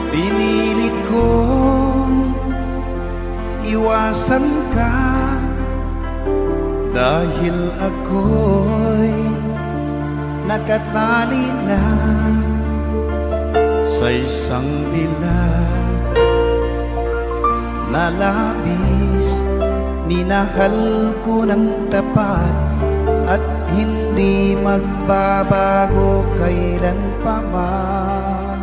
Pinilit kong iwasan ka dahil ako'y nakatali na sa isang dilag na labis. Minahal ko ng tapat at hindi magbabago kailan pa man.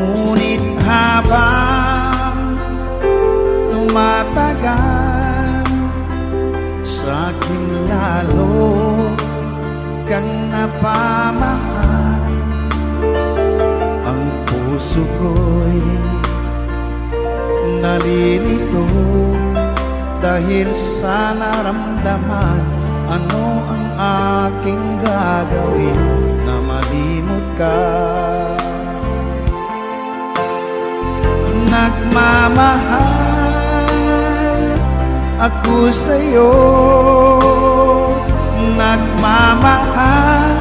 Ngunit habang tumatagal, sa'kin lalo kang napamahal. Ang puso ko'y nalilito dahil sa naramdaman. Ano ang aking gagawin na malimot ka? Nagmamahal ako sa'yo, nagmamahal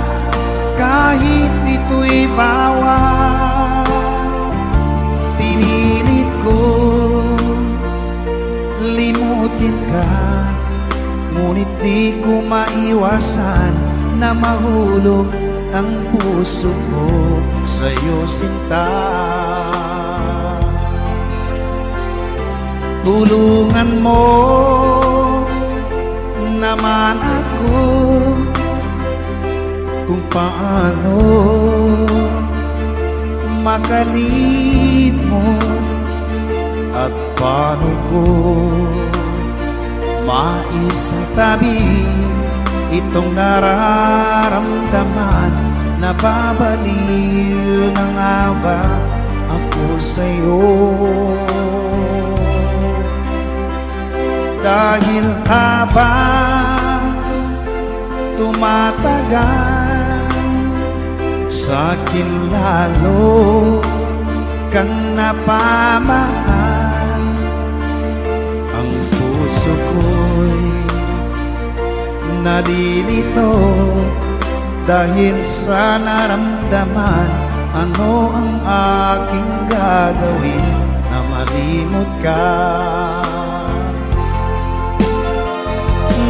kahit ito'y bawal. Pinilit kong limutin ka, ngunit di ko maiwasan na mahulog ang puso ko sa'yo, sinta. Tulungan mo naman ako kung paano makalimot at paano ko maisatabi itong nararamdaman. Nababaliw na nga ba ako sa'yo? Dahil habang tumatagal, sa'kin lalo kang napamahal. Ang puso ko'y nalilito dahil sa naramdaman. Ano ang aking gagawin na malimot ka?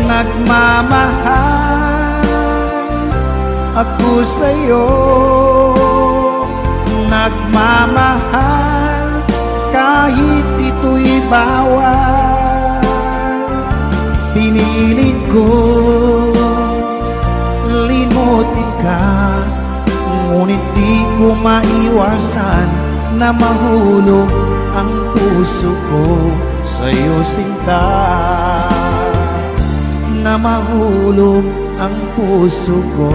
Nagmamahal ako sa'yo, nagmamahal kahit ito'y bawal. Pinilit ko limutin ka, ngunit di ko maiwasan na mahulog ang puso ko sa'yo, sinta. Na mahulog ang puso ko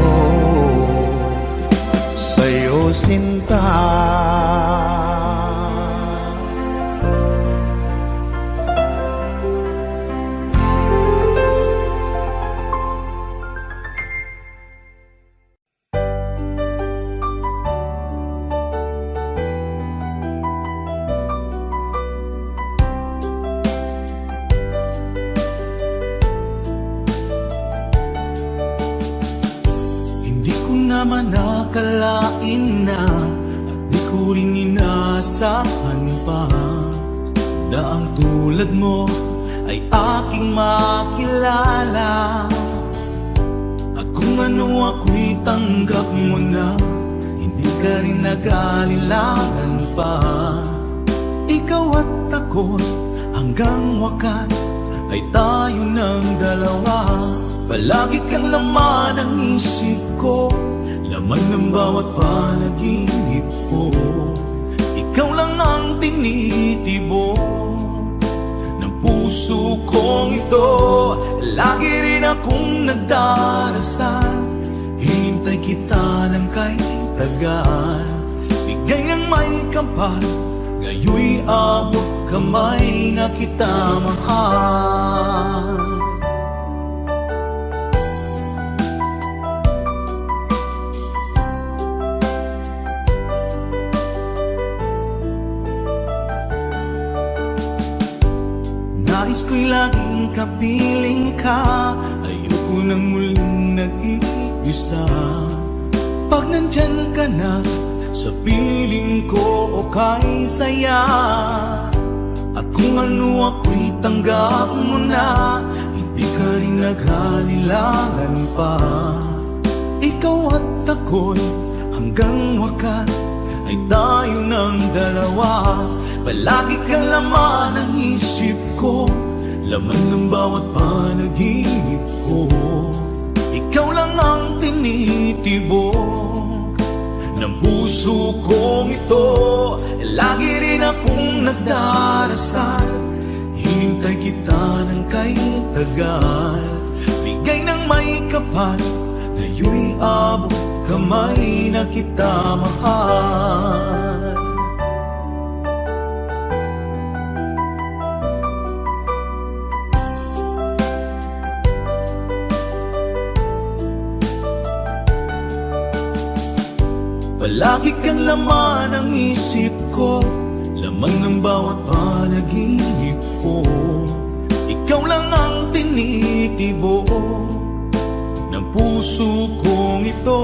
sa'yo, sinta. naman nakalain na at di ko rin inaasahan pa na ang tulad mo ay aking makilala. At kung ano ako'y tanggap mo na, hindi ka rin nag-alilangan pa. Ikaw at ako hanggang wakas ay tayo ng dalawa. Palagi kang laman ng isip ko, laman ng bawat panaginip ko. Ikaw lang ang tinitibo ng puso kong ito. Lagi rin akong nagdarasal, hinintay kita ng kay tagal. Bigay ng may kapal, ngayoy abot kamay na kita mahal. Nais ko'y laging kapiling ka, ayoko nang muling nag-iisa. Pag nandyan ka na sa piling ko o kay saya. At kung ano ako'y tanggap mo na, hindi ka rin naghalilangan pa. Ikaw at ako'y hanggang wakas ay tayo ng dalawa. Palagi kang laman ng isip ko, laman ng bawat panaginip ko. Ikaw lang ang tinitibok ng puso kong ito. Lagi rin akong nagdarasal, hinintay kita ng kay tagal. Bigay ng may kapal, ngayon'y abot kamay na kita mahal. Palagi kang laman ng isip ko, laman ng bawat panaginip ko. Ikaw lang ang tinitibok ng puso kong ito.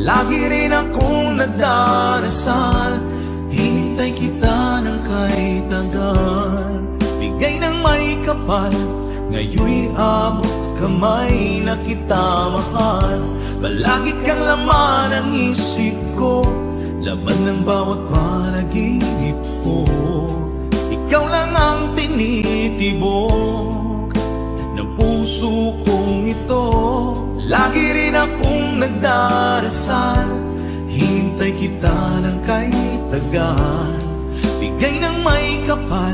Lagi rin akong nagdarasal, hinintay kita ng kay tagal. Bigay ng may kapal, ngayon'y abot kamay na kita mahal. Palagi kang laman ng isip ko, laman ng bawat panaginip ko. Ikaw lang ang tinitibok ng puso kong ito. Lagi rin akong nagdarasal, hintay kita ng kay tagal. Bigay ng may kapal,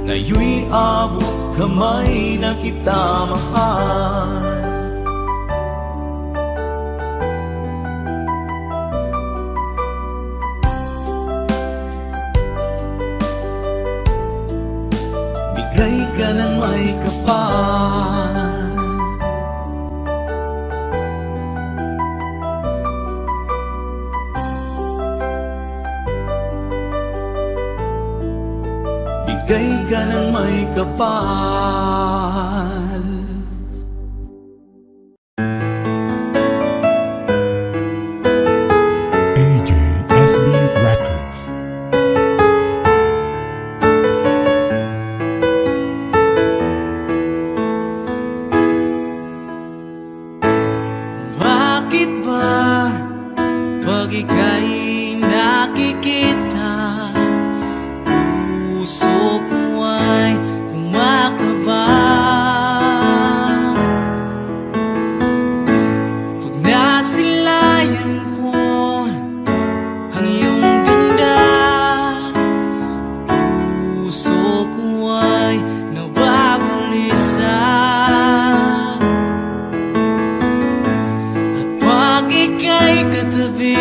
ngayon'y abot kamay na kita mahal. Bigay ka ng may kapal, bigay ka ng may kapal. AJSB Records. Bakit ba pag ika'y nakikita, puso ko ay kumakaba? Pag nasilayan ko ang iyong ganda, puso ko ay nababalisa. Pag ika'y katabi,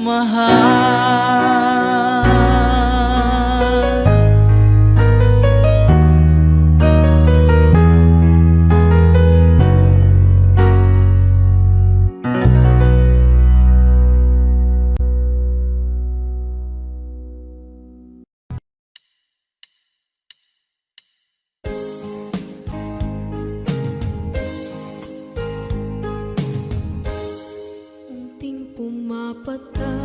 mahal. Unting pumapata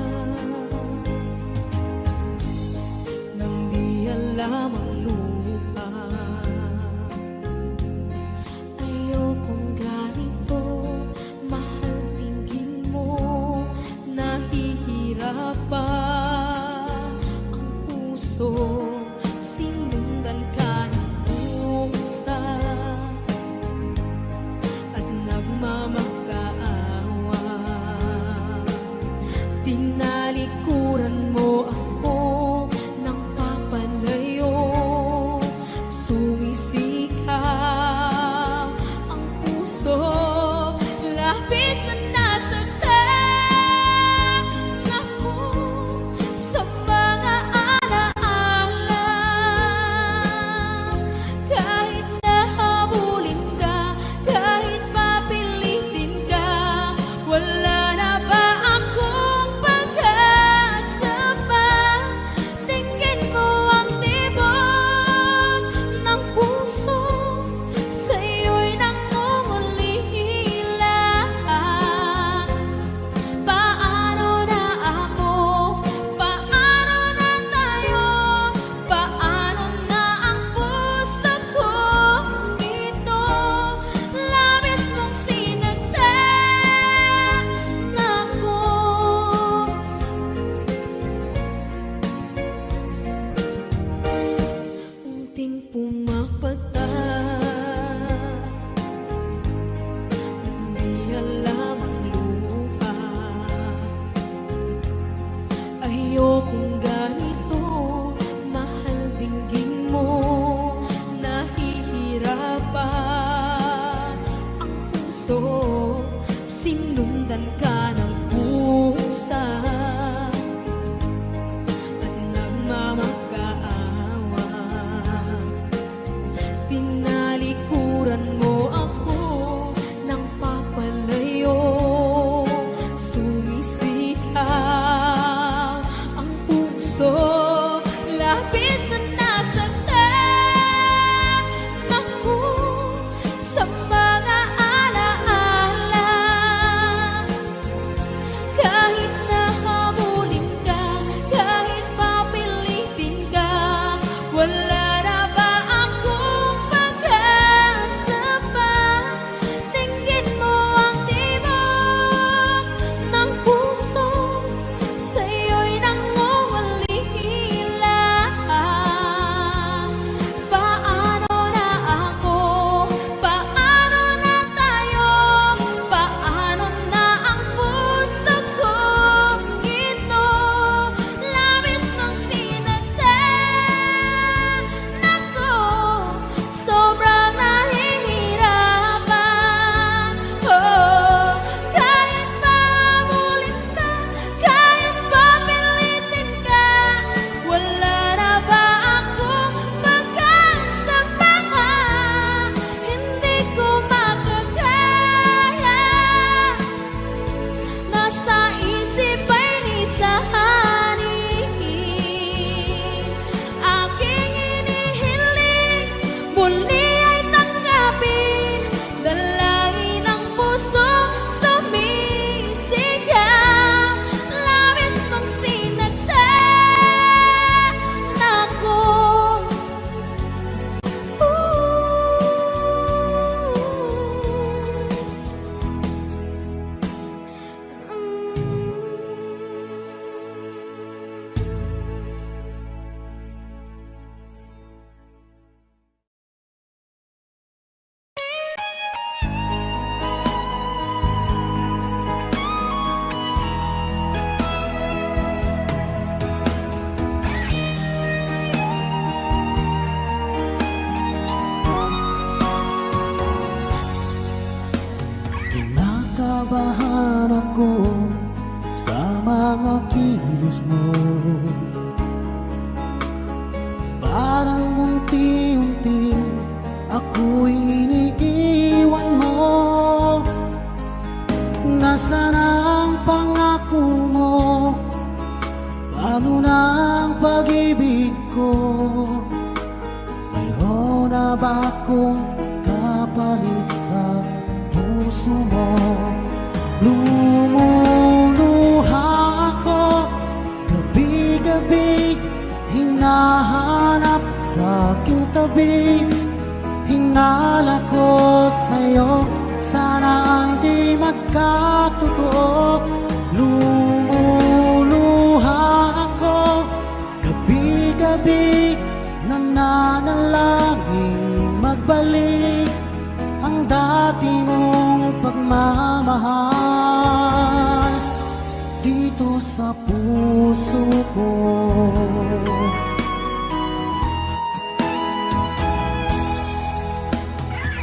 nang di alam ang lupa. Ayokong ganito, mahal tingin mo, nahihirapan ang puso, sinundan ka ng pusa at nagmamakaawa. Tinalikuran mo ako nang papalayo, sumisigaw ang puso, labis na nasaktan ako sa mga alaala. Kahit nahabulin ka, kahit papilitin ka, wala na ba akong pag-asa pa? Tingin mo ang tibok ng puso, sa'yo'y nangungulila. Paano na ako? Paano na tayo? Paano na ang puso ko ito? Labis mong sinaktan ako. Unting pumapata, hindi alam ang luha. Ayokong ganito, mahal dinggin mo, nahihirapan ang puso, sinundan ka ng pusa at nagmamakaawa. Tinalikuran mo ako nang papalayo, sumisigaw ang puso, kilos mo. Parang unti-unti ako'y iniiwan mo. Nasaan ang pangako mo? Paano na ang pag-ibig ko? Mayroon na ba akong kapalit sa puso mo? Lumuluha ako gabi-gabi, hinahanap sa aking tabi. Hinala ko sa'yo, sana hindi magkatotoo. Lumuluha ako gabi-gabi, nananalangin magbalik ang dati mong pagmamahal dito sa puso ko.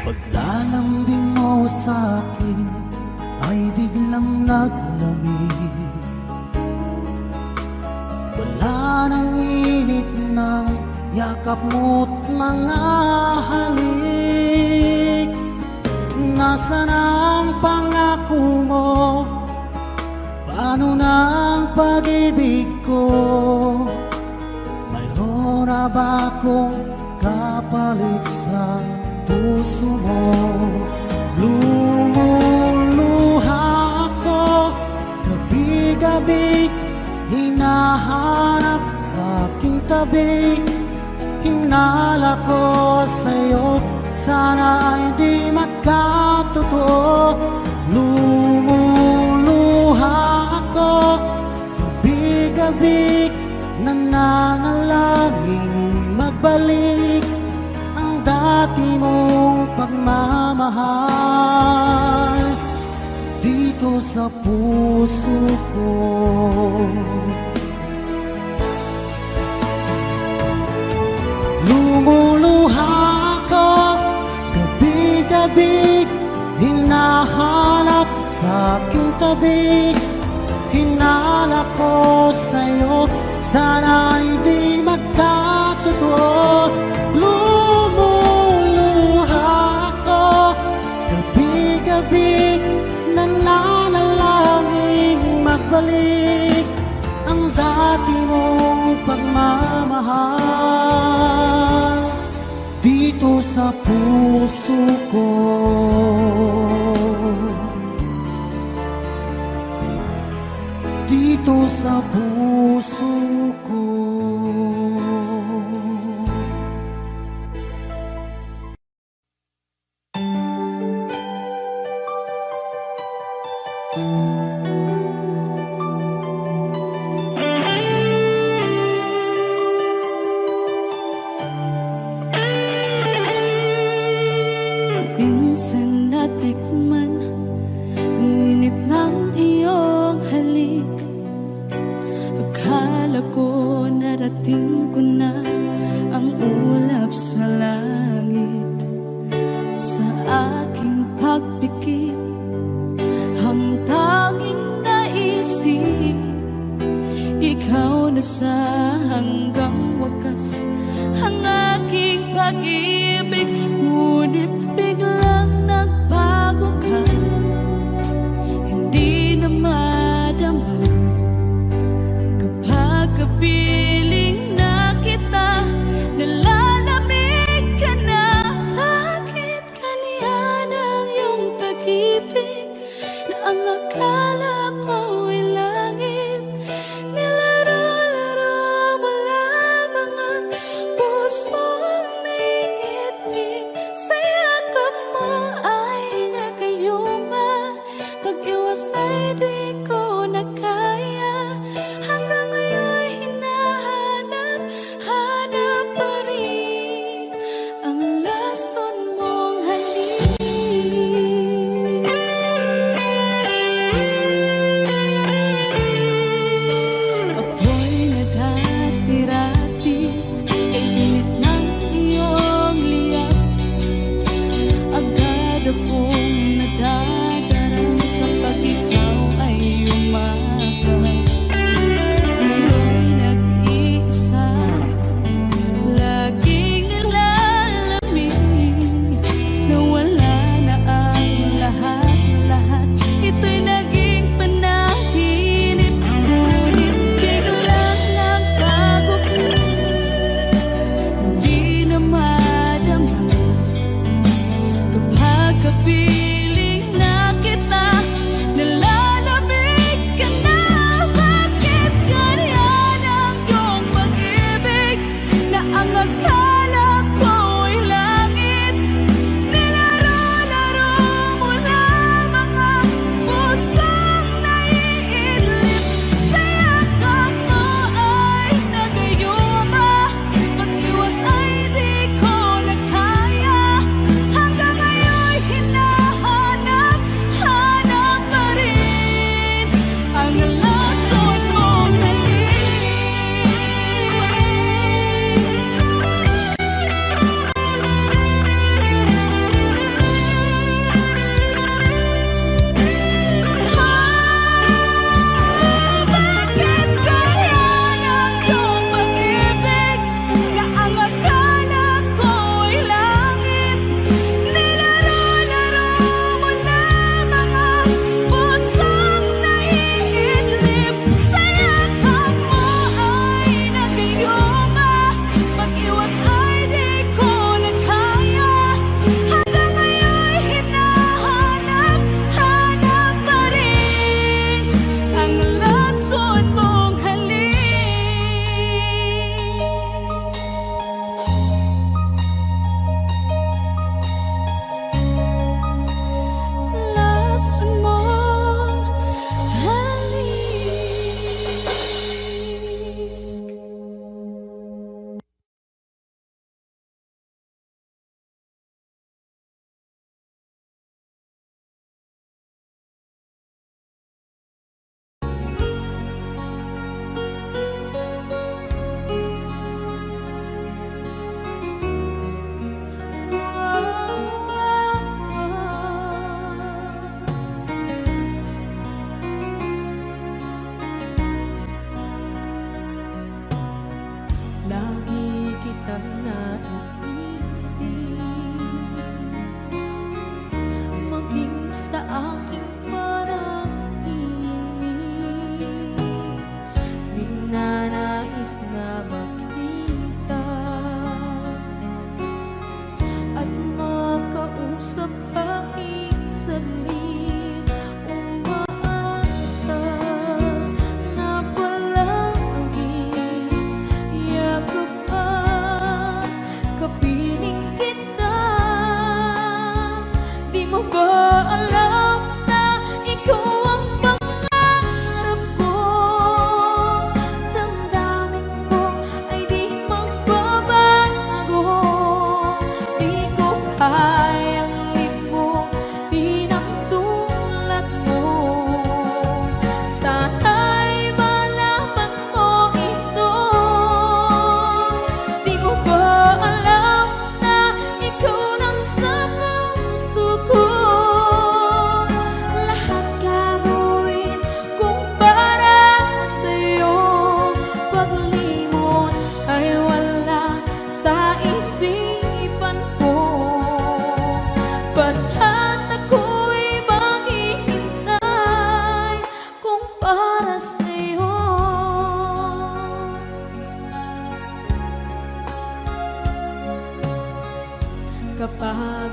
Paglalambing mo sa akin ay biglang naglamig. Wala nang init na yakap mo't mga halik. Nasaan ang pangako mo? Paano na ang pag-ibig ko? Mayroon na ba akong kapalit sa puso mo? Lumuluha ako gabi-gabi, hinahanap sa aking tabi. Hinala ko sa'yo, sana ay di magkatotoo. Lumuluha ako gabi-gabi, nananalangin magbalik ang dati mong pagmamahal dito sa puso ko. Lumuluha ako gabi-gabi, hinahanap sa aking tabi. Hinala ko sa'yo, sana hindi magkatotoo. Lumuluha ako gabi-gabi, nananalangin magbalik ang dati mong pagmamahal dito sa puso ko. Dito sa puso ko. Minsan natikman ang init ng iyong halik. Akala ko narating ko na ang ulap sa langit. Sa aking pagpikit, ang tanging naisip, ikaw na sa hanggang wakas ang aking pag-ibig. Ngunit biglang nagbago ka, hindi na madama kapag kapiling na kita. Nalalamig ka na, bakit kaniyan ang iyong pag-ibig na ang akala ko ay langit? Nilaro-laro mo lamang ang pusong naiibig sa yakap mo.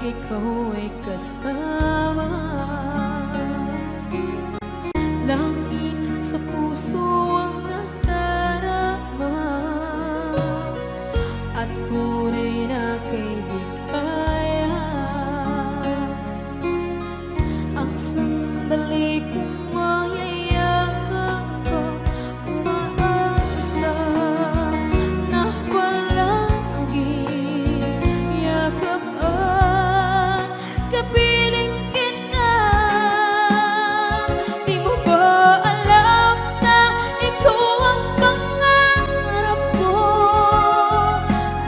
ikaw ay kasama. Langit sa puso ang nadarama, at tunay na kailigaya. Ang sandali kong mayayakap ko, umaasa na palaging yakap at kapiling kita. Di mo ba alam na ikaw ang pangarap ko?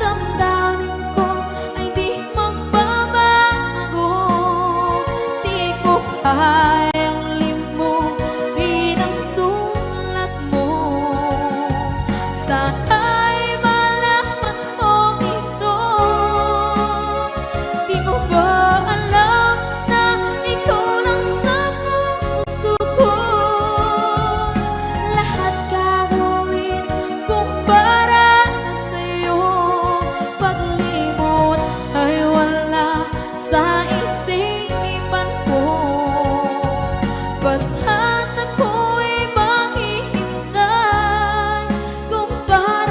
Damdamin ko ay di magbabago. Di ko kayang limutin ang tulad mo. Sana'y malaman mo ito. Di mo ba alam na ikaw lang sa puso ko? Lahat gagawin kung para sa'yo. Paglimot ay wala sa isipan ko. Basta't ako'y maghihintay kung para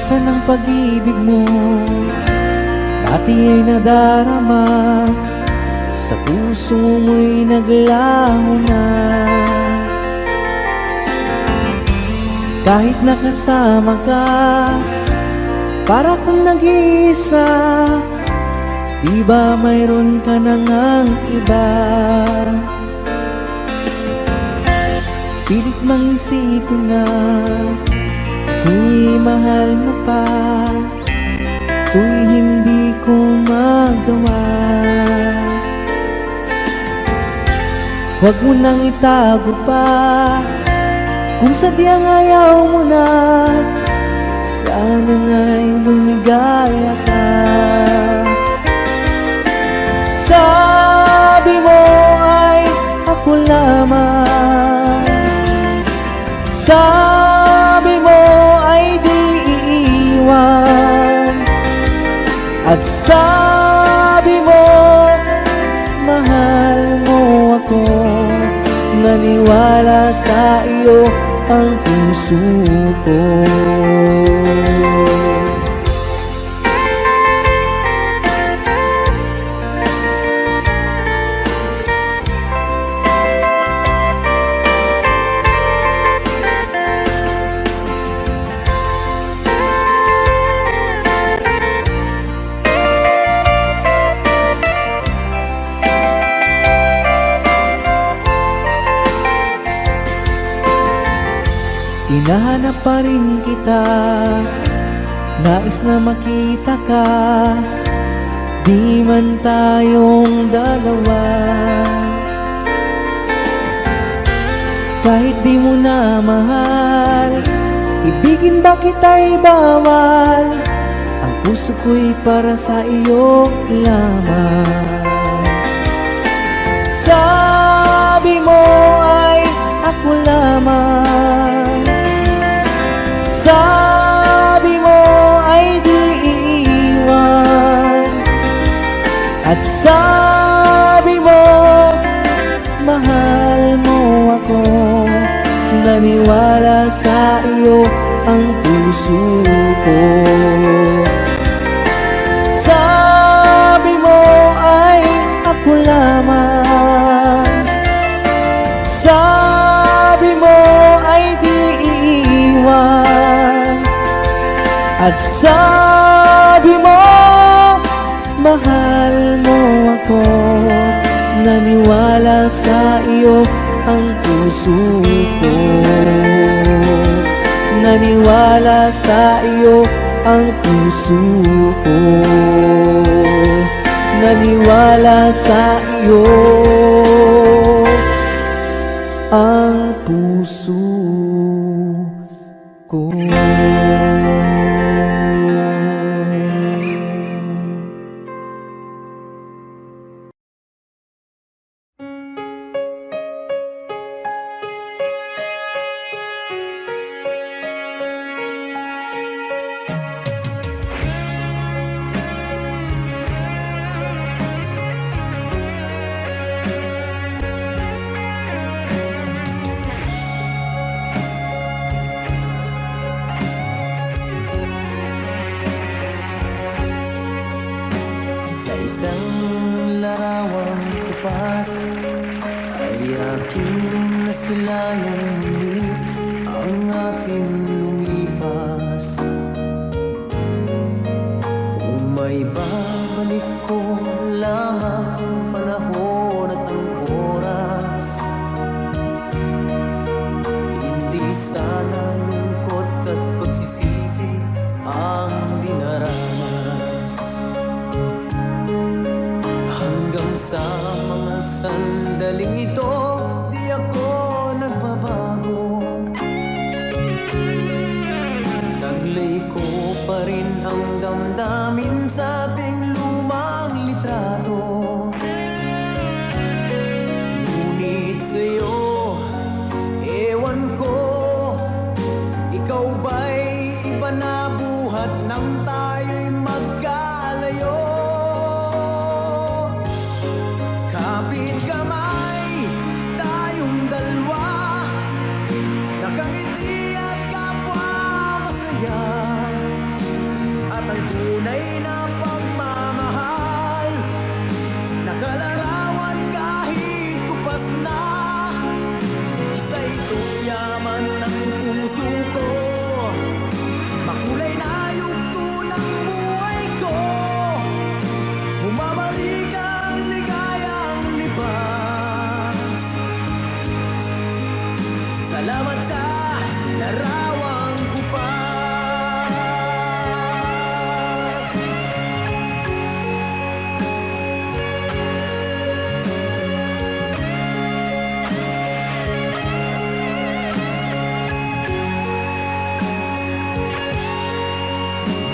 Nasaan ang pag-ibig mo? Dati ay nadarama, sa puso mo'y naglaho na. Kahit nakasama ka, para kung nag-iisa, di ba mayroon ka na ngang iba? Pilit mang isipin na kung mahal mo pa, to'y hindi ko magawa. Huwag mo nang itago pa, kung sadyang ayaw mo na, sana nga'y lumigaya ka. Sabi mo ay ako lamang, sabi mo ay di iiwan, at sabi mo mahal mo ako. Naniwala sa iyo ang puso ko. Hinahanap pa rin kita, nais na makita ka, di man tayong dalawa. Kahit di mo na mahal, ibigin ba kita'y bawal? Ang puso ko'y para sa iyo lamang. Sabi mo ay ako lamang, sabi mo ay di iiwan, at sabi mo mahal mo ako. Naniwala sa iyo ang puso ko. Sabi mo ay ako lamang, sabi mo ay di iiwan, at sabi mo mahal mo ako. Naniwala sa iyo ang puso ko. Naniwala sa iyo ang puso ko. Naniwala sa iyo ang puso ko. Sa isang larawang kupas ay aking nasilayang muli ang ating lumipas. Kung may babalik ko lamang panahon at ang oras, hindi sana lungkot at pagsisisi ang dinaranas. Hanggang sa mga sandaling ito, di ako nagbabago. Taglay ko pa rin ang damdamin sa ating lumang litrato. Ngunit sa'yo, ewan ko, ikaw ba'y iba na buhat nang tayo'y magkalayo? Kapit kamay, tayong dalawa, nakangiti at kapwa masaya. tunay na pagmamahal. Nakalarawan kahit kupas na, isa itong yaman ng puso ko. Makulay na yugto ng buhay ko, bumabalik ang ligayang libas. Salamat sa larawang kupas.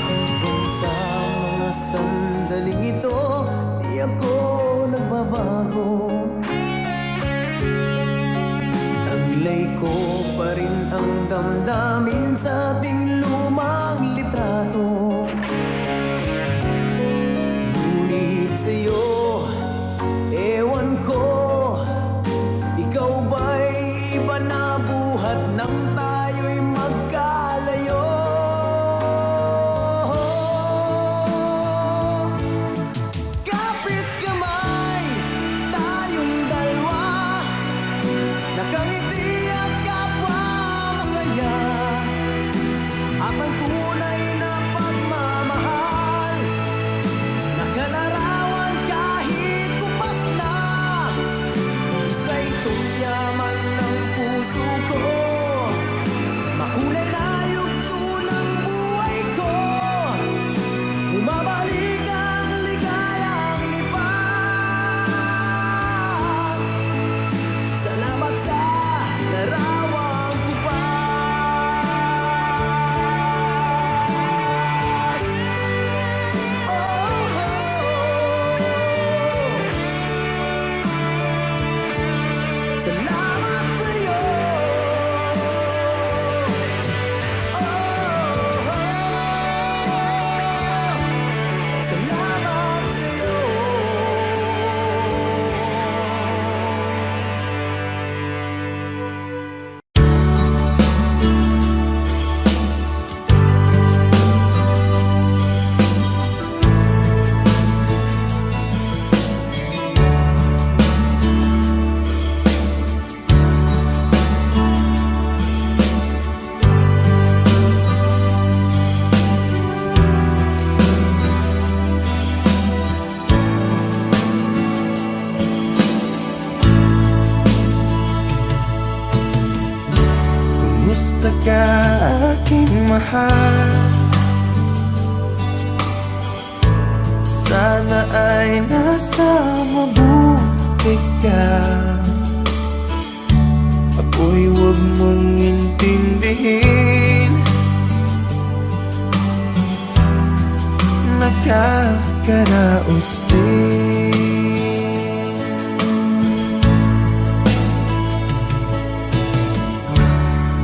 Hanggang sa mga sandaling ito, di ako nagbabago. Taglay ko pa rin ang damdamin sa ating lumang litrato. Ngunit sa'yo, ewan ko, ikaw ba'y iba na buhat nang tayo'y magkalayo? Kapit kamay, tayong dalawa, nakangiti at kapwa masaya. At ang tunay na pagmamahal, nakalarawan kahit kupas na, isa itong yaman ng puso ko. Makulay na yugto ng buhay ko, bumabalik ang ligayang lipas. Salamat sa larawang kupas. Oh, salamat sa'yo. Salamat sa'yo. Kumusta ka, aking mahal? Sana ay nasa mabuti ka. Ako'y huwag mong intindihin, nakakaraos din.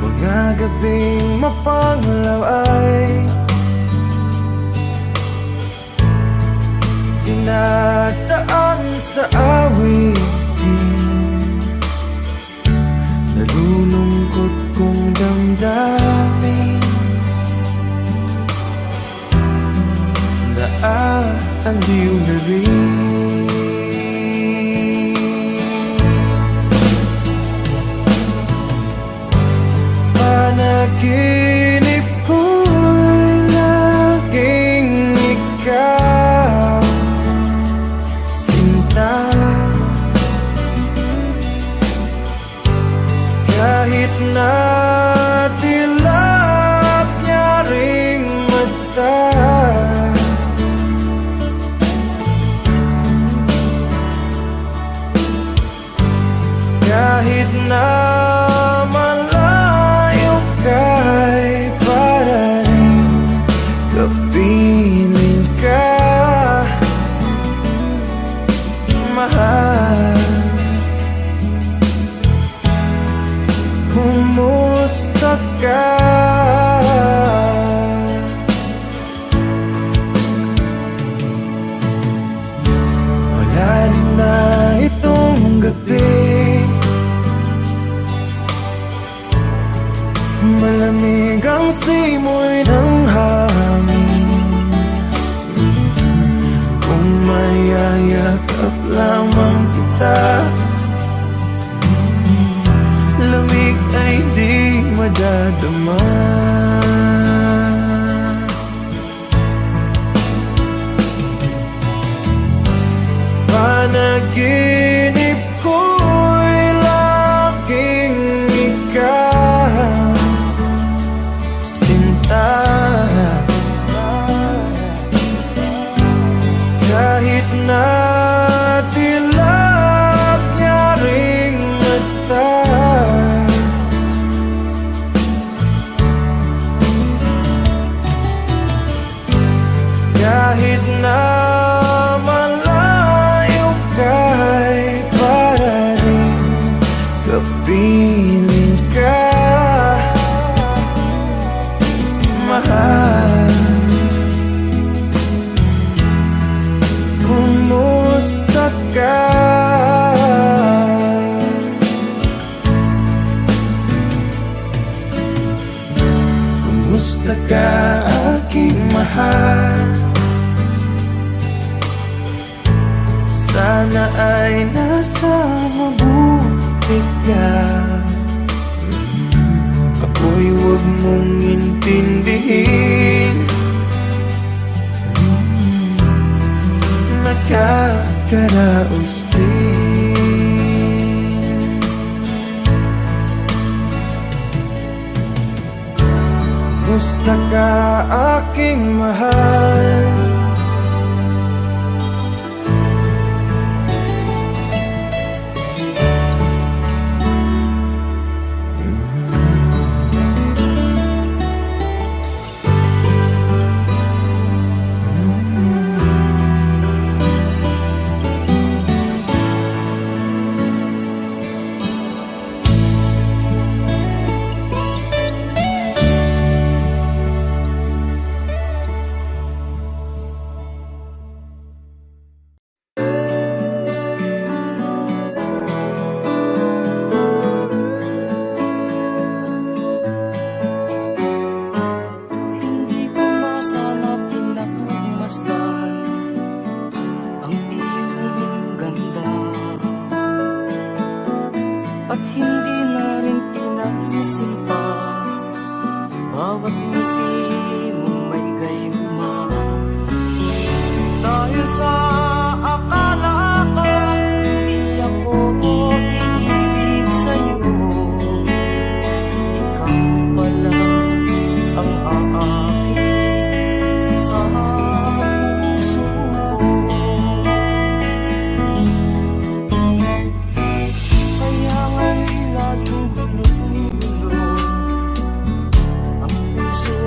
Mga gabing mapanglaw ay dinadaan sa awitin. Nalulungkot kong damdamin, naaaliw na rin. Panaginip ko'y laging ikaw, sinta. Kahit na dilap niya ring mata, kahit na malayo ka'y para rin kapiling ka, mahal. Kumusta ka? Wala din na itong gabi, malamig ang simoy ng hangin. mayayakap lamang kita. Lamig ay di madadama. Panaginip ko'y laging ikaw, sinta. Kahit na dilag niya ring mata, kahit na malayo ka'y para rin kapiling ka, mahal. Kumusta ka? Kumusta ka, aking mahal? Sana ay nasa mabuti ka. Ako'y huwag mong intindihin, nakakaraos din. Kumusta ka, aking mahal? Puso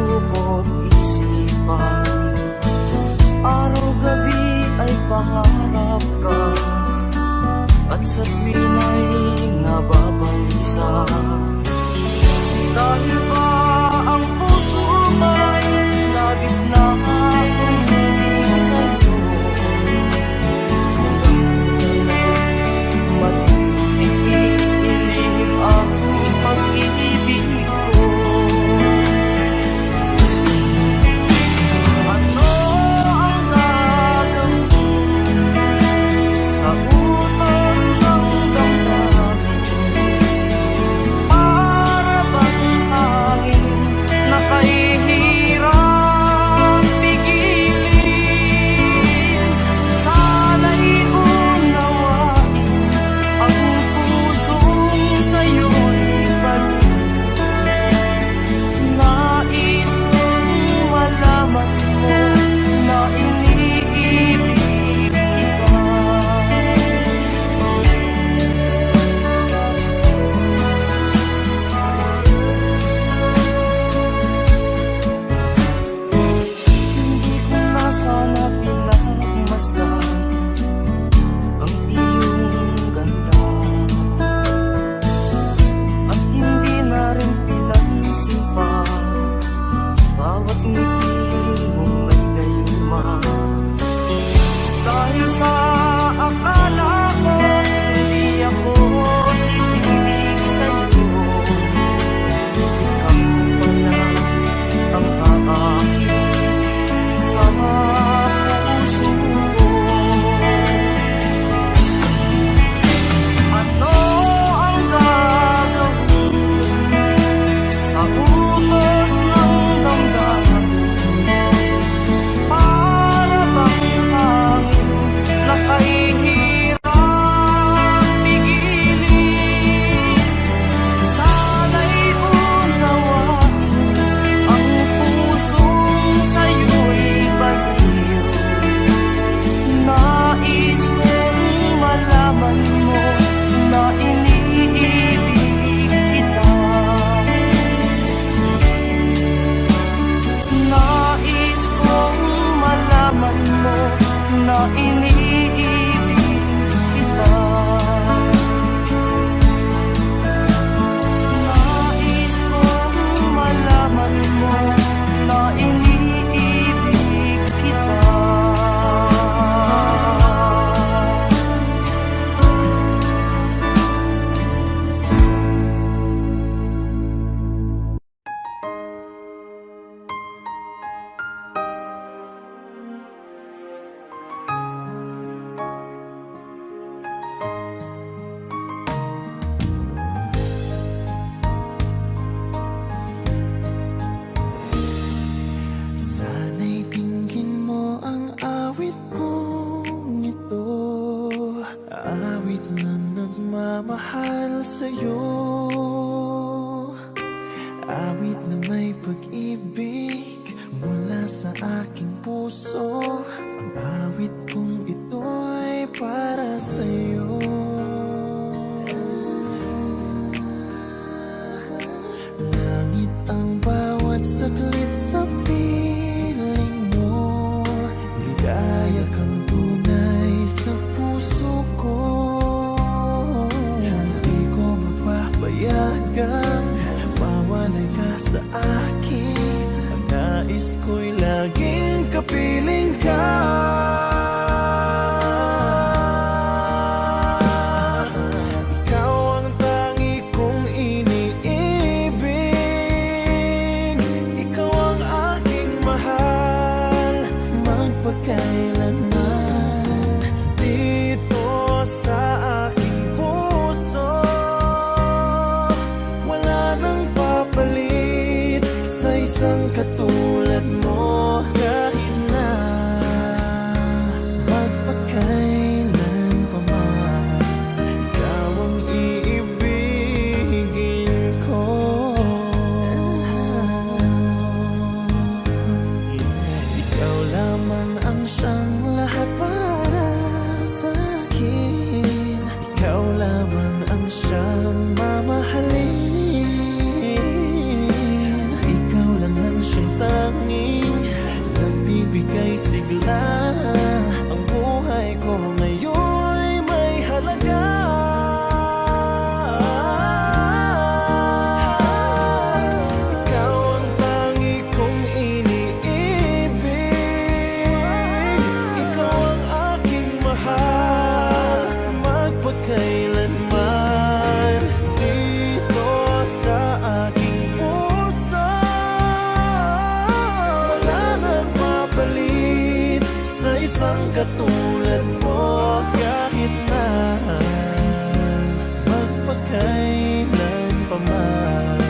iniibig kita. Nais kong malaman mo na iniibig kita. Sana'y tingin mo ang awit kong ito, awit na nagmamahal sa'yo, awit na may pag-ibig mula sa aking puso. Ang awit kong ito'y para sa'yo. Langit ang bawat saglit sa piling mo, ligaya kang tunay sa puso ko. Hindi ko mapapayagang mawalay ka sa akin. Ang nais ko'y laging kapiling ka. Ikaw ang tangi kong iniibig, ikaw ang aking mahal, magpakailanman. Dito sa aking puso, wala nang papalit sa isang katulad mo. Kahit na magpakailan pa man, ikaw ang iibigin ko. Ikaw lamang ang siyang lahat para sa akin. Ikaw lamang ang siyang mamahalin. Ikaw lang ang siyang tanging nagbibigay sigla. Ang buhay ko ngayon'y may halaga. Ikaw ang tangi kong iniibig, ikaw ang aking mahal, magpakailanman. Dito sa aking puso, wala nang mapalit sa isang katulad mo. Kahit na magpakailan pa man,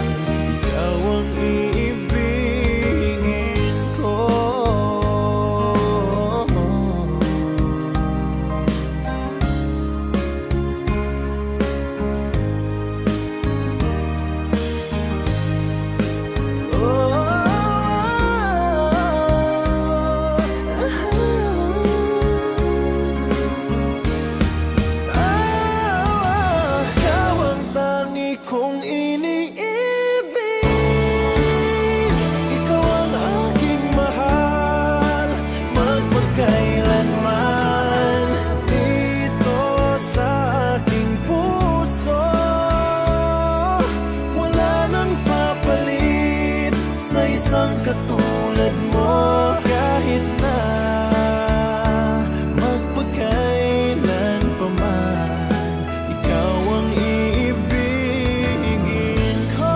ikaw ang iibigin ko. Ikaw ang tangi kong iniibig, ikaw ang aking mahal, magpakailanman. Dito sa aking puso, wala nang papalit sa isang katulad mo. Kahit na magpakailan pa man, ikaw ang iibigin ko.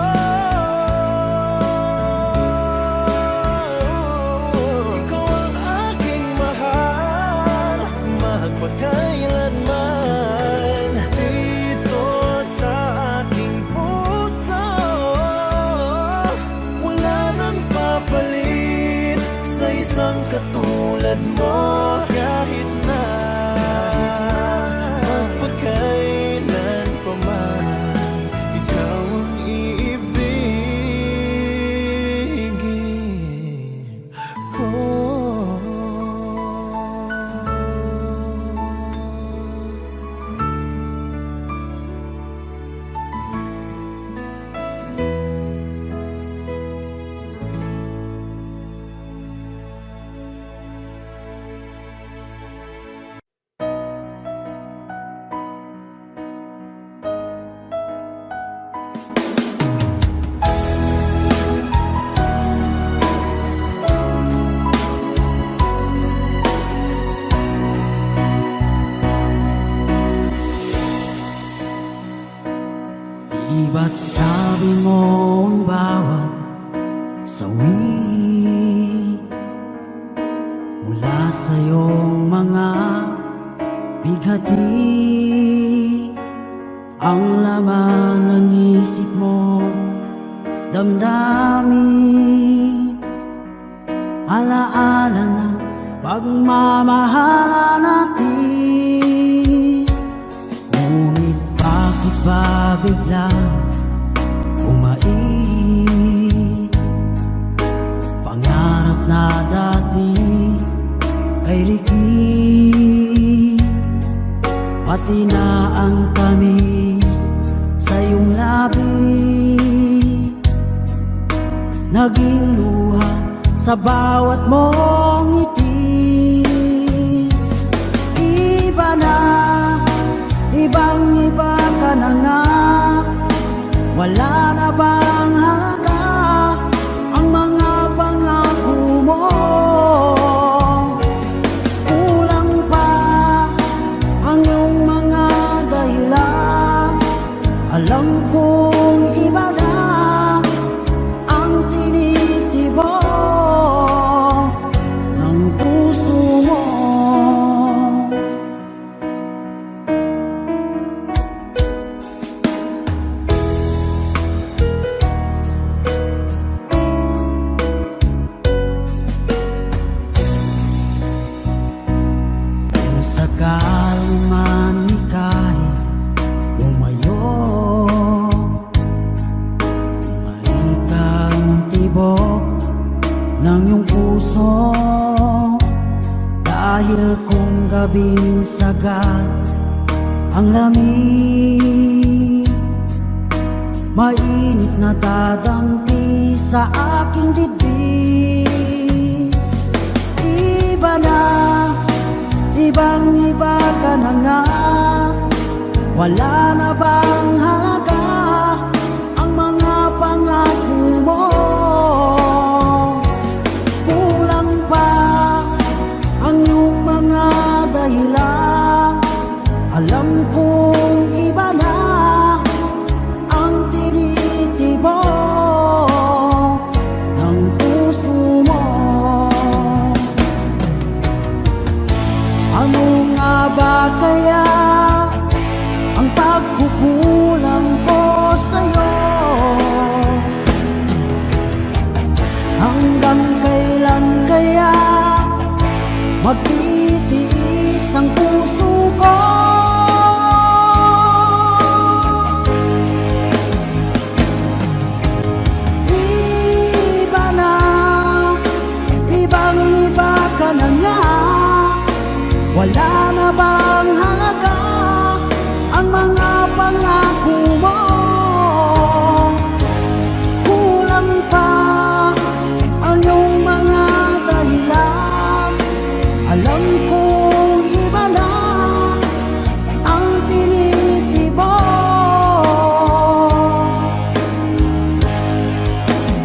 Ikaw ang aking mahal, magpakailanman. Dito sa aking puso, wala nang papalit sa isang katulad mo. Kahit na magpakailan pa man, ikaw ang iibigin ko. Dumi mula sa iyong mga bighati, ang laman ng isip mo, damdamin, alaala ng pagmamahala natin. Ngunit bakit ba biglang umait? Pangarap na dati ay liki, pati na ang tamis sa iyong labi, naging luha sa bawat mong ngiti. Iba na, ibang-iba ka na nga, wala na bang halaga ang mga pangako mo? Kulang pa ang iyong mga dahilan, alam kong iba na ang tinitibok ng puso mo. Kung sakali man ika'y umayo, malikang tibok ng iyong puso, dahil kung gabing sagad ang lamig, mainit na dadampi sa aking dibdib. Iba na, ibang-iba ka na nga, wala na bang halaga ang mga pangako mo? Kulang pa ang iyong mga dahilan, alam kong iba na ang tinitibok ng puso mo. Ano nga ba kaya ang pagkukulang ko sa'yo? Hanggang kailan kaya magtitiis ang puso ko? Iba na, ibang-iba ka na nga, wala na bang halaga ang mga pangako mo? Kulang pa ang iyong mga dahilan, alam kong iba na ang tinitibok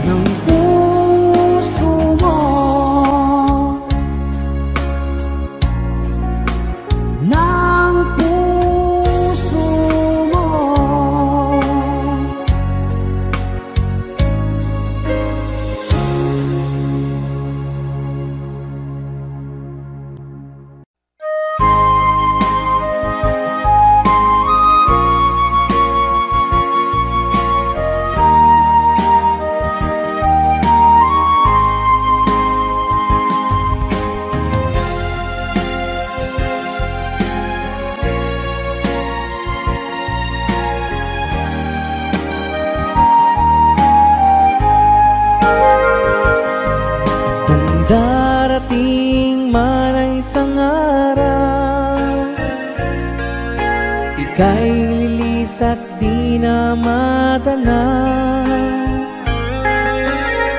ng puso mo. Ng puso mo. Kung darating man ang isang araw, ika'y lilis at di na madanaw.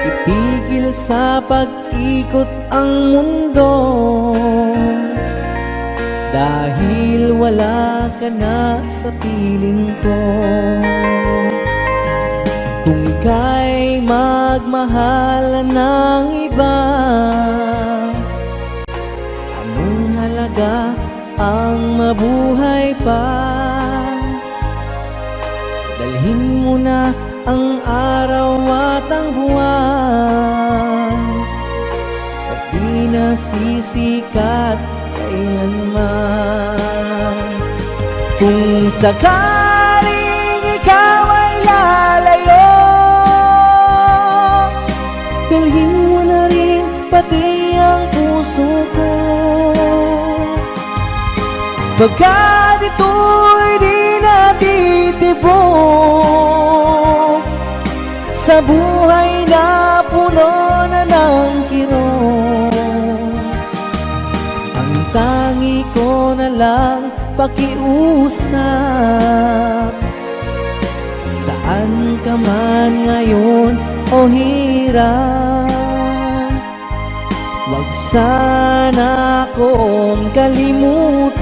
Itigil sa pag-ikot ang mundo, dahil wala ka na sa piling ko. Kung ika'y magmahal ng iba, anong halaga ang mabuhay pa? Dalhin mo na ang araw at ang buwan, masisikat kailanman. Kung sakaling ikaw ay lalayo, dalhin mo na rin pati ang puso ko. Pagkat ito'y di natitibok sa buhay na puno na ng kirot. Ang tangi ko na lang pakiusap, saan ka man ngayon o hirap, wag sana akong kalimutan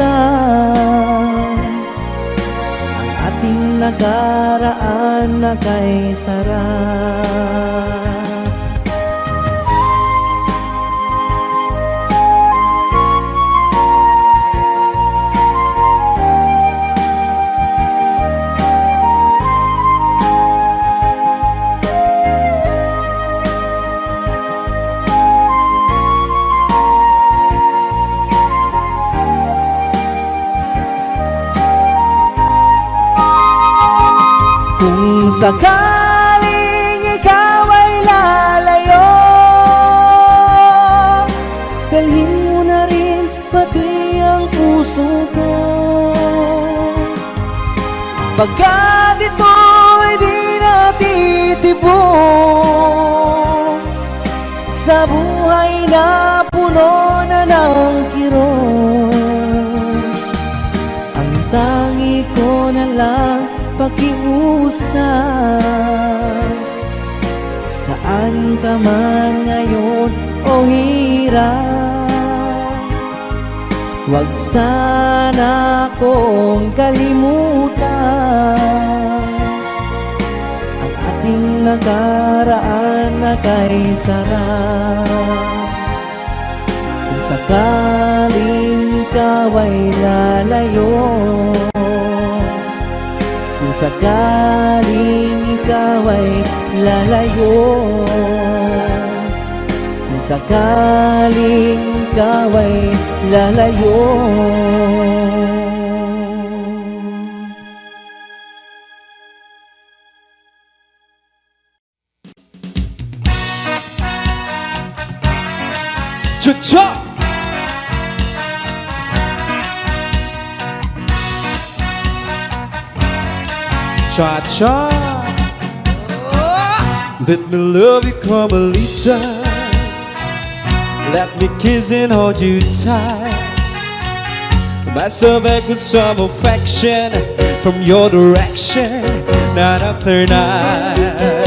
ang ating nakaraan na kay sarap. Kung sakaling ikaw ay lalayo, dalhin mo na rin pati ang puso ko. Pagkat ito'y di natitibok sa buhay na puno na ng kirot. Ang tangi ko na lang pakiusap, saan ka man ngayon o hirap, wag sana akong kalimutan ang ating nakaraan na kay sarap. Kung sakaling ikaw ay lalayo, kung sakaling ikaw ay lalayo, kung sakaling ikaw ay lalayo. Cha-cha! Cha-cha! Let me love you, Carmelita. Let me kiss and hold you tight. Myself back with some affection from your direction, night after night.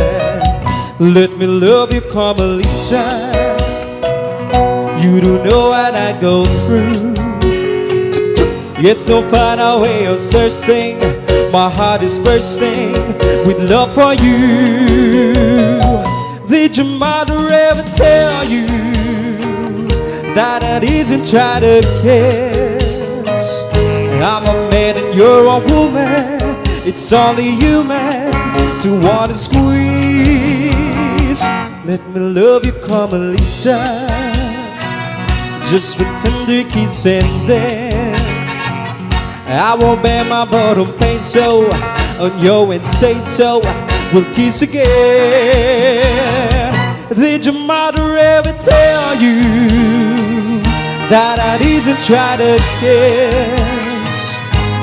Let me love you, Carmelita. You don't know what I go through. Yet still find a way of thirsting. My heart is bursting with love for you. Did your mother ever tell you that it isn't try to kiss? I'm a man and you're a woman. It's only human to want to squeeze. Let me love you, Carmelita, just with tender kiss and then I won't bear my bottom pain so on you and say so. We'll kiss again. Did your mother ever tell you that I didn't try to kiss?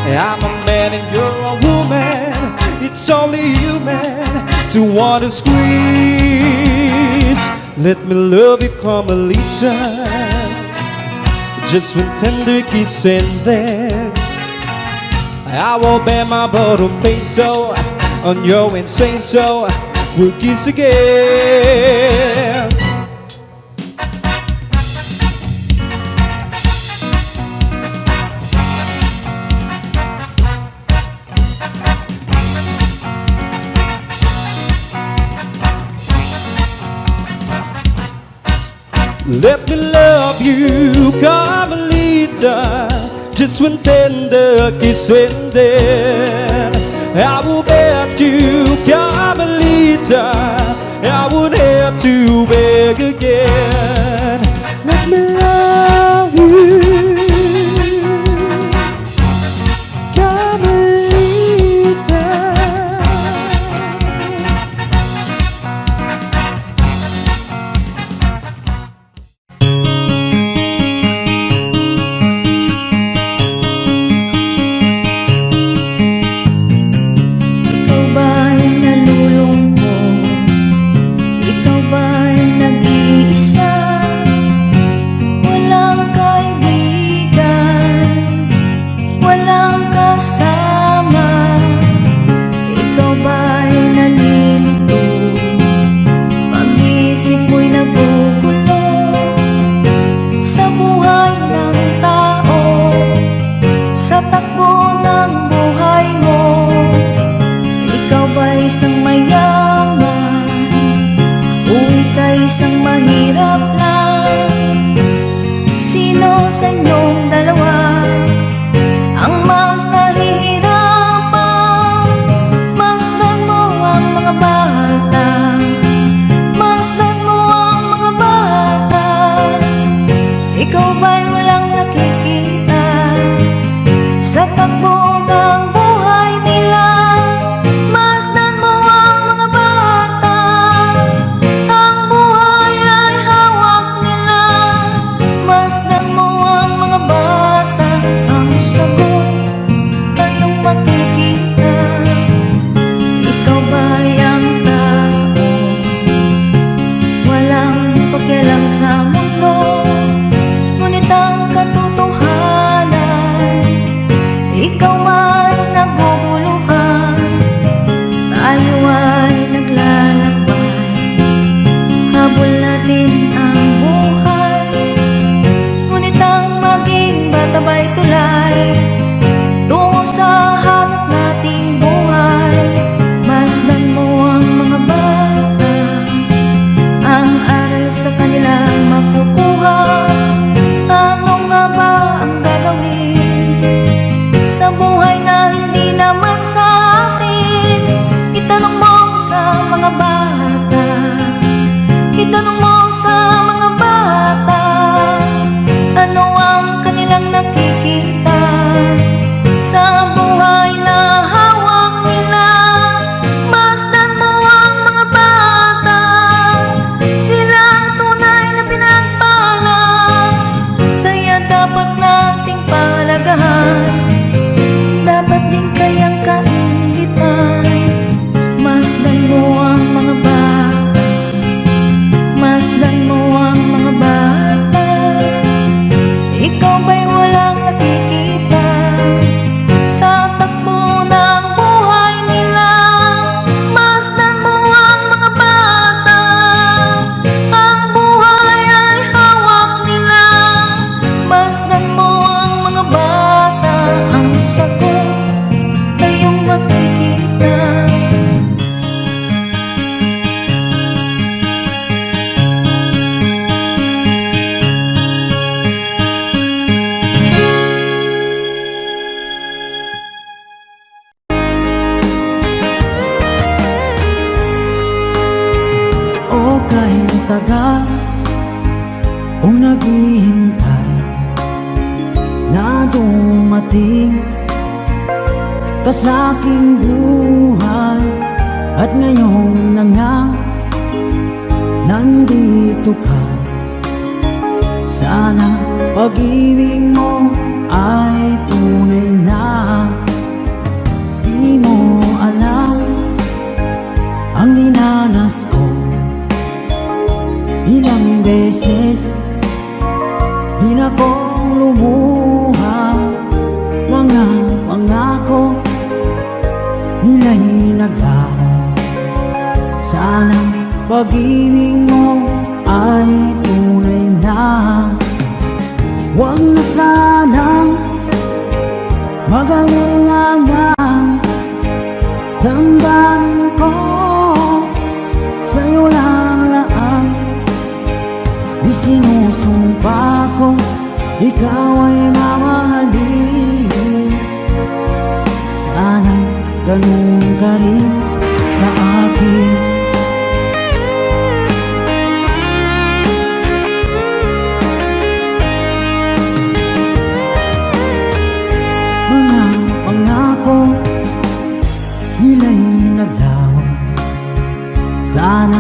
I'm a man and you're a woman. It's only human to want to squeeze. Let me love you, Carmelita, just with tender kiss and then I won't bear my bottom pain so on your and say so. We'll kiss again. Let me love you, Carmelita, just one tender kiss and then I will bet you, Carmelita, I won't have to beg again. Let me love hirap lang. Sino sa inyong dalawa ang mas nahihirapan? Masdan mo ang mga bata, masdan mo ang mga bata. Ikaw ba'y walang nakikita sa takbo ng buhay nila? Masdan mo ang mga bata, ang buhay ay hawak nila. Masdan mo ang mga bata, ang sagot ay iyong makikita. Ikaw ba'y ang tao, walang pakialam sa mundo, ngunit ang katotohanan, ikaw ay naguguluhan. Tayo ay naglalakbay, habol natin ang buhay, ngunit ang maging bata ba'y tulay tungo sa hanap nating buhay. Masdan mo ang mga bata, ang aral sa kanilang makukuha. Ano nga ba ang gagawin sa buhay na hindi naman sa atin? Itanong mo sa mga bata, itanong mo sa mga bata, ano ang kanilang nakikita sa buhay na hawak nila. Masdan mo ang mga bata, sila ang tunay na pinagpala, kaya dapat nating palagahan, dapat din kayang kaingitan. Masdan mo ang mga bata, masdan mo ang mga bata. Ikaw ba'y walang nakikita sa takbo ng buhay nila? Masdan mo ang mga bata, ang buhay ay hawak nila. Masdan mo ang mga bata, ang sagot ay iyong makikita. O kahit tagal kung naghihintay na dumating ka sa aking buhay, at ngayon na nga nandito ka. Sana pag-ibig mo ay tunay na. Di mo alam ang dinanas ko, ilang beses din akong lumuha. Mga pangako nila'y naglaho. Sana pag-ibig mo ay tunay na. Huwag na sanang mag-alinlangan, damdamin ko sa'yo lang laan. Isinusumpa ko, ikaw ay mamahalin. Sana ganun ka rin sa akin. Mga pangako nila'y naglaho. Sana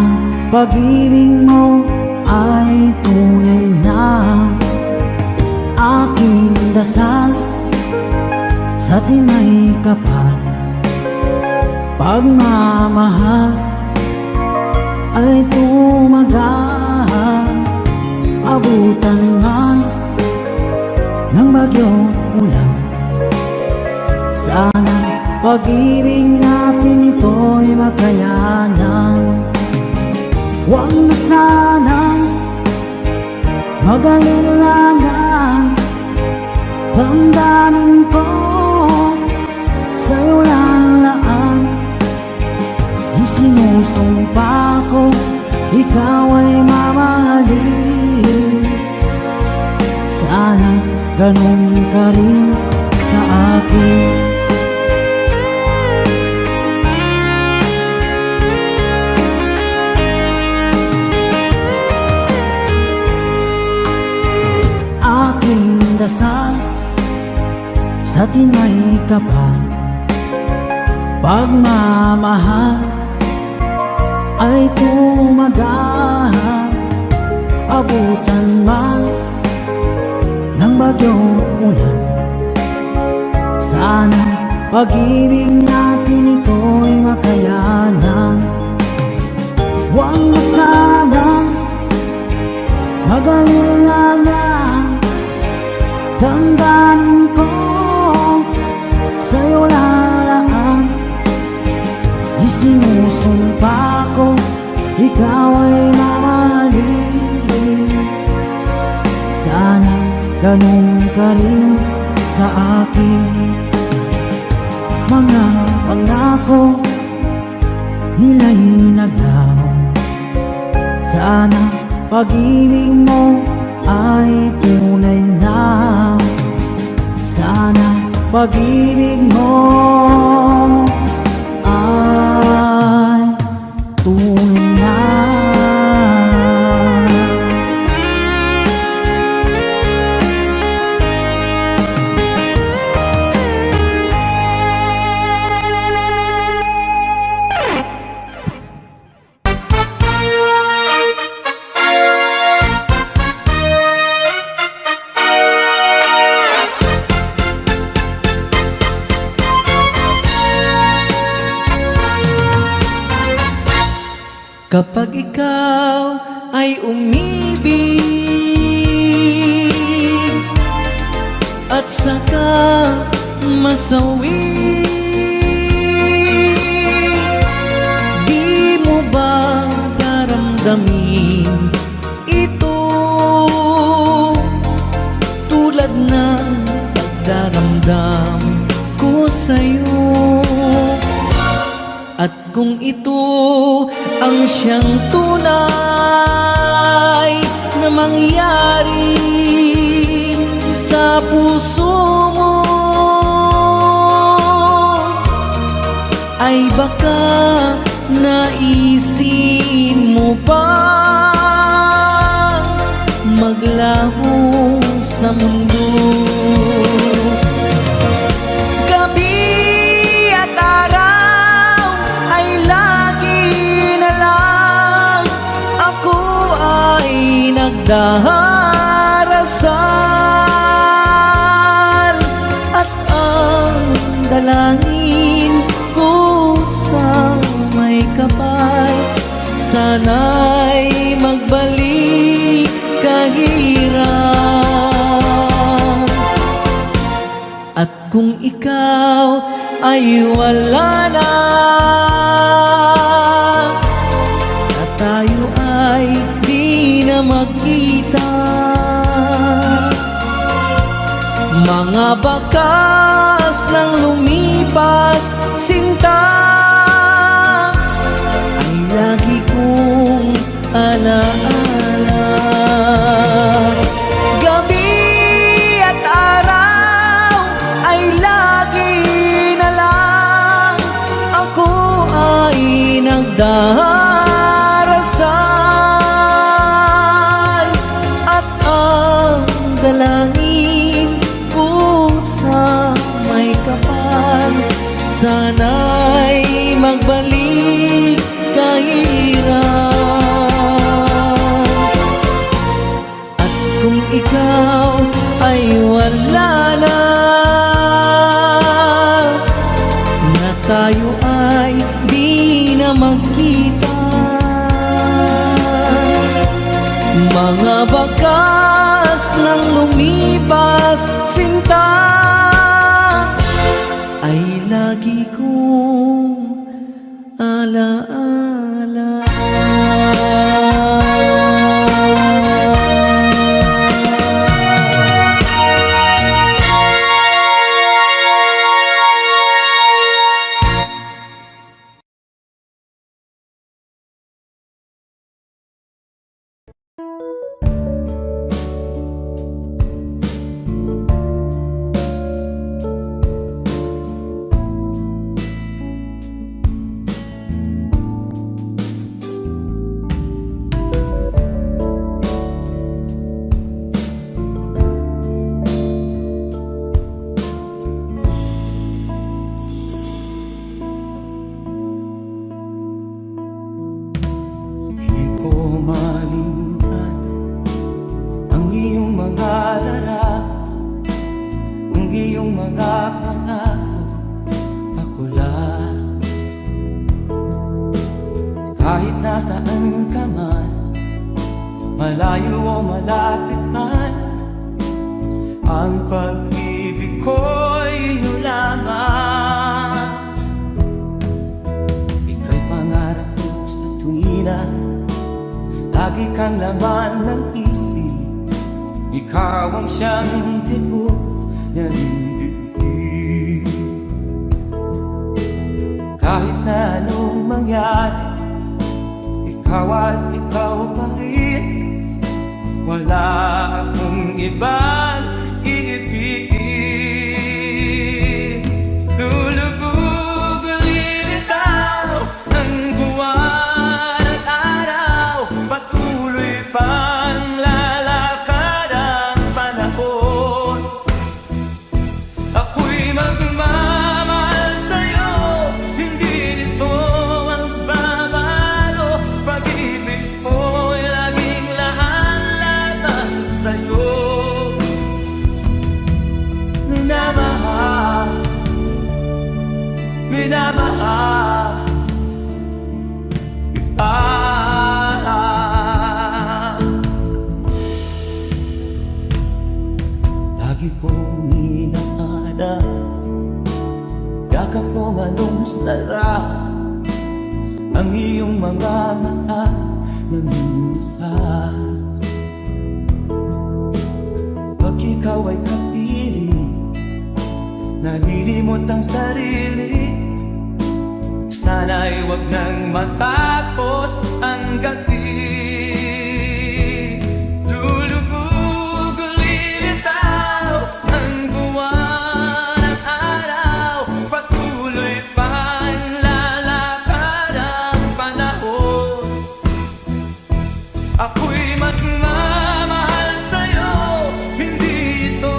pag-ibig mo ay tunay na. Aking dasal sa tinay kapal, pagmamahal ay tumagal. Abutan man ng bagyong ulan, sana pag-ibig natin ito'y makayanan. Huwag na sanang mag-alinlangan, damdamin ko sa'yo lang laan. Isinusumpa ko, ikaw ay mamahalin. ganun ka rin sa akin. Aking dasal sa tinay kapal, pagmamahal ay tumagahan, abutan man ng bagyong ulan. Sana pag-ibig natin ito'y makayanan. Huwag na sanang mag-alilangan, damdamin ko sa'yo lalaan. Isinusumpa ko, ikaw ay mamahalin. Sana ganun ka rin sa akin. Mga pangako nila'y naglaho. Sana pag-ibig mo ay tunay na. Sana pag-ibig mo ay tunay na. Kapag ikaw ay umibig at saka masawi, di mo ba daramdamin ito tulad ng pagdaramdam ko sa'yo? At kung ito ang siyang tunay na mangyari sa puso mo, ay baka naisin mo pa maglaho sa mundo. Nagdarasal at ang dalangin ko sa may kapal, sana'y magbalik kahirap. At kung ikaw ay wala na, at tayo ay di na magkita, mga bakas ng lumipas sinta ay lagi kong alaala. Gabi at araw ay lagi na lang ako ay nagdarasal at ang dalangin ko sa may kapal, sana'y magbalik kahirap. At kung ikaw ay wala na, na tayo ay di na magkita, mga bakas ng lumipas sinta ay lagi kong alaala. malayo o malapit man, ang pag-ibig ko'y iyong lamang. Ika'y pangarap ko sa tuwina, lagi kang laman ng isip. Ikaw ang siyang tibok ng dibdib. Kahit na anong mangyari, ikaw at ikaw pa rin. Wala akong ibang iibigin. Lulubog ang lilitaw ng buwan at araw, patuloy pang lalakad ang panahon. Ako'y magmamahal sa'yo, hindi nito magbabago. Pag-ibig ko'y laging lahat sa'yo. Minamahal, minamahal kita. Lagi kong inaada, yakap kong anong sarap, ang iyong mga mata na minsan. Pag ikaw ay kapiling, nalilimot ang sarili. Sana'y wag nang matapos ang gabi. Lulubog ang lilitaw ang buwan at araw, patuloy pang lalakad ang panahon. Ako'y magmamahal sa'yo, hindi ito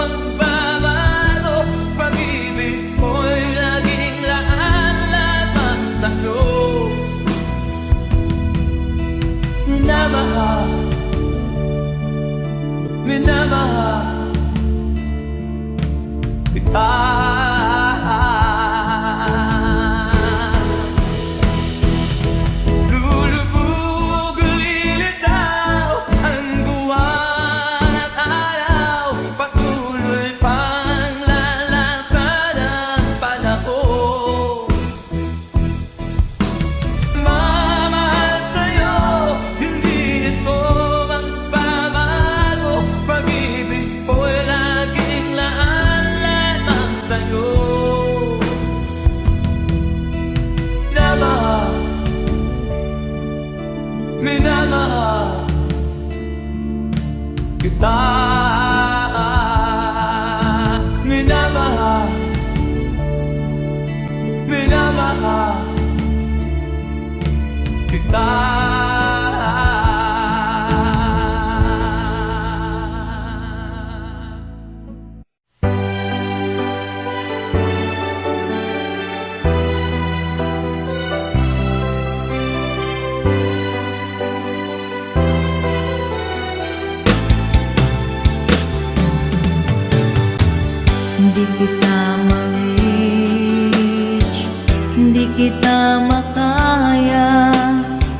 magbabago. Pag-ibig ko'y laging laan-lamang sa'yo. Minamahal, minamahal kita. Lulubog ang lilitaw ang buwan at araw, patuloy pang lalakad ang panahon. Mamahal sa'yo, hindi ito magbabago. Pag-ibig ko'y laging laan-lamang sa'yo. Minamahal, minamahal kita. Minamahal, minamahal kita. Hindi kita ma-reach, hindi kita makaya.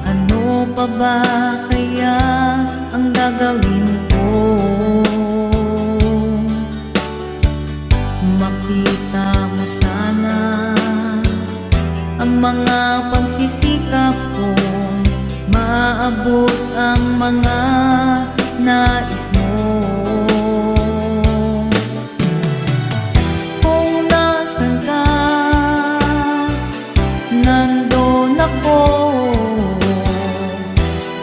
Ano pa ba kaya ang gagawin ko? Makita mo sana ang mga pagsisikap ko, maabot ang mga nais mo. Kung nasan ka, nandun ako.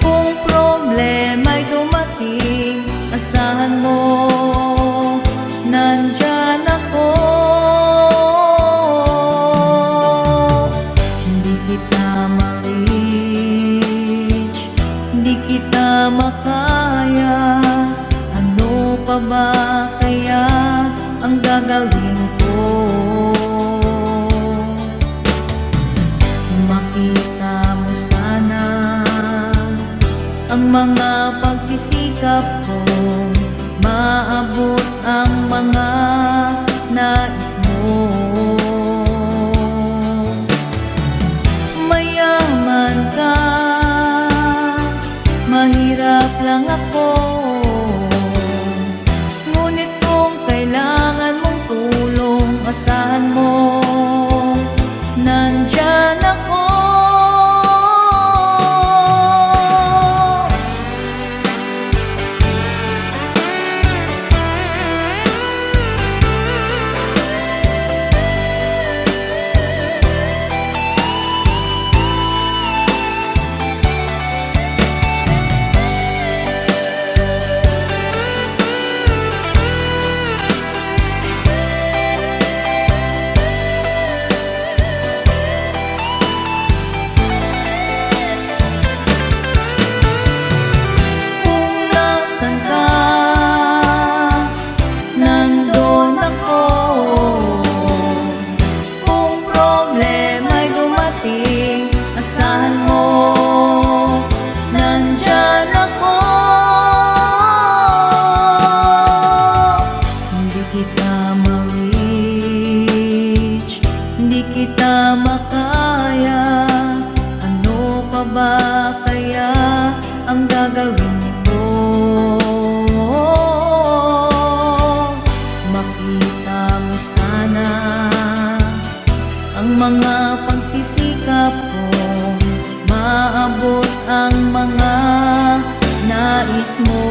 Kung problema'y dumating, asahan mo, nandyan ako. Hindi kita ma-reach, hindi kita makaya. Ano pa ba kaya ang gagawin ko? Makita mo sana ang mga pagsisikap ko, maabot ang mga nais mo. Mayaman ka, mahirap lang ako. Ngunit kung kailangan mong tulong, asahan mo, nandyan ako. Asahan mo, nandyan ako. Hindi kita ma-reach, hindi kita makaya. Ano pa ba kaya ang gagawin ko? Makita mo sana ang mga pagsisikap ko, maabot ang mga nais mo.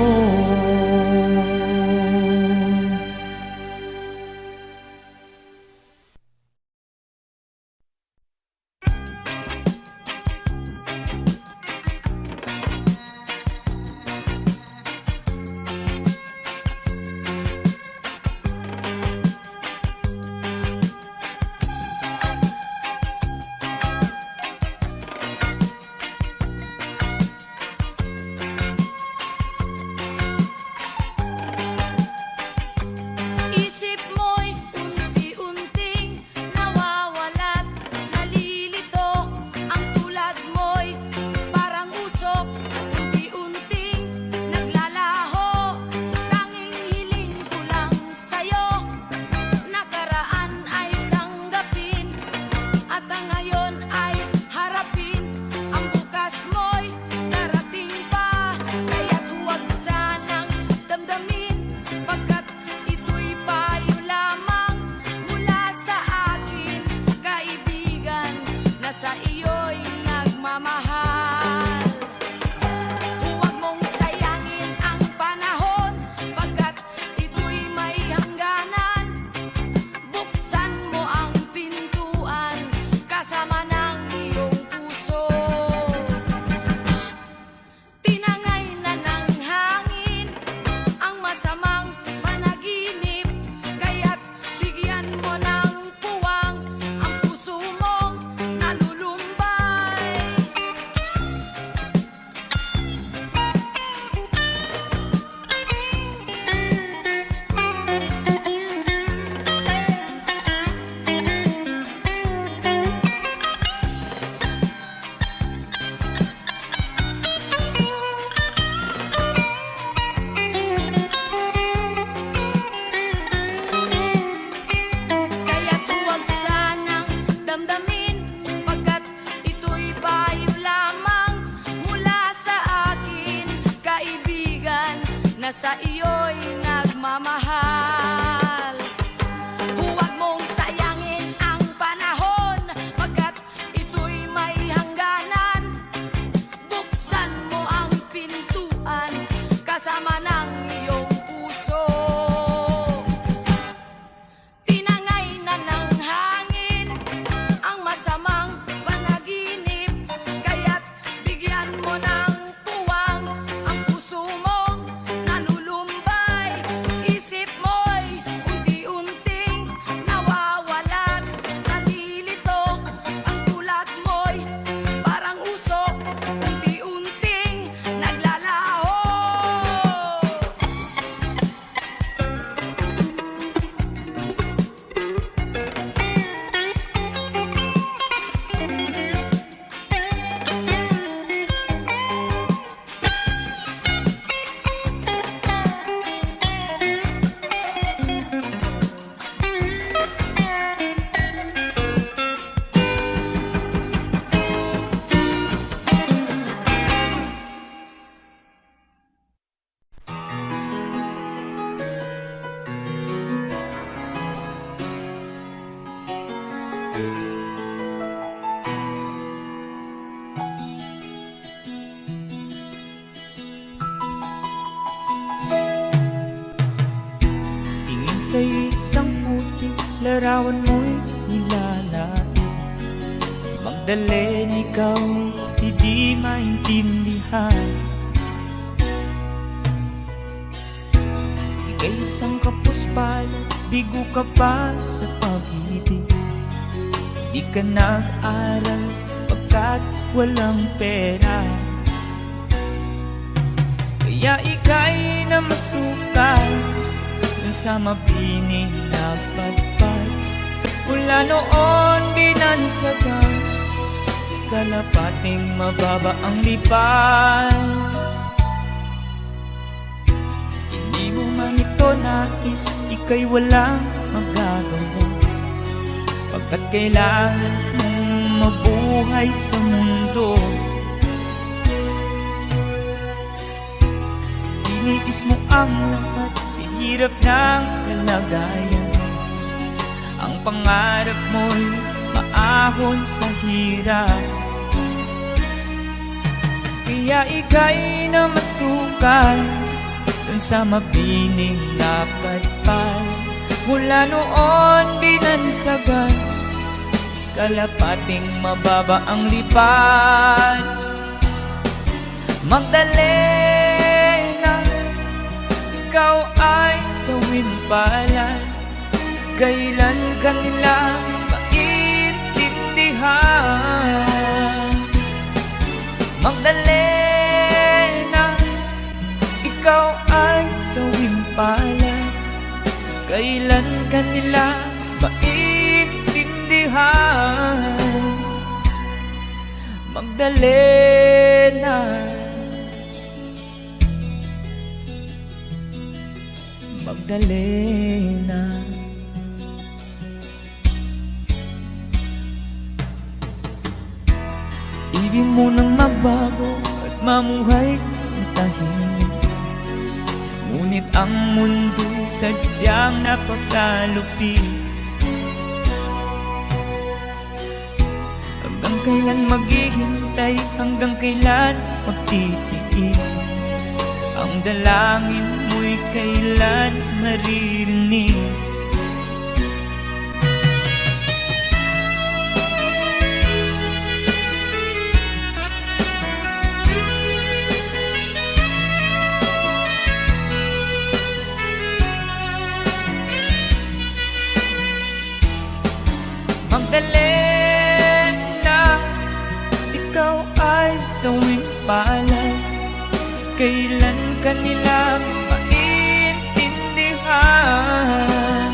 Sa iyo'y nagmamahal. Huwag mong sayangin ang panahon, pagkat ito'y may hangganan. Buksan mo ang pintuan, kasama ng iyong puso. Tinangay na ng hangin ang masamang panaginip, kaya't bigyan mo ng puwang ang puso mong nalulumbay. Kaya't huwag sanang damdamin, pagkat ito'y payo lamang mula sa akin, kaibigan, na sa iyo'y nagmamahal. Huwag mong sayangin ang panahon, pagkat ito'y may hangganan. Buksan mo ang pintuan, kasama ng iyong puso. Tinangay na ng hangin ang masamang panaginip, kaya't bigyan mo ng puwang ang puso mong nalulumbay. Isip mo'y unti-unting nawawalan, nalilito ang tulad mo'y parang usok, unti-unting naglalaho. Sa isang putik, larawan mo'y nilalait. Magdalena, ikaw hindi maintindihan. Ika'y isang kapuspalad, bigo ka pa sa pag-ibig. Di ka nag-aral pagkat walang pera. Kaya ika'y namasukan dun sa mabining na padpad. Mula noon binansagan, kalapating mababa ang lipad. Hindi mo man ito nais, ika'y walang magagawa, pagkat kailangan mong mabuhay sa mundo. Iniis mo ang lahat, hirap ng kalagayan. Ang pangarap mo'y maahon sa hirap. Kaya ika'y namasukan dun sa mabining na padpad. Mula noon binansagan, kalapating mababa ang lipad. Magdalena, ikaw ay sawimpalan. Kailan ka nila maintindihan? Magdalena, ikaw ay sawimpalan. Kailan ka nila maintindihan? Magdalena, Magdalena. Ibig mo nang magbago at mamuhay ng tahimik, ngunit ang mundo'y sadyang napakalupit. Hanggang kailan maghihintay, hanggang kailan magtitiis? Ang dalangin mo'y kailan maririnig? Magdalena, ikaw ay sawimpalan. Kailan ka nila maintindihan?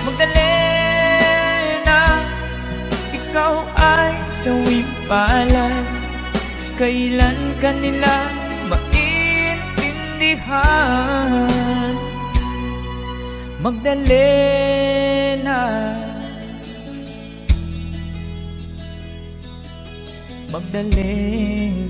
Magdalena, ikaw ay sawimpalan. Kailan ka nila maintindihan? Magdalena, Magdalena.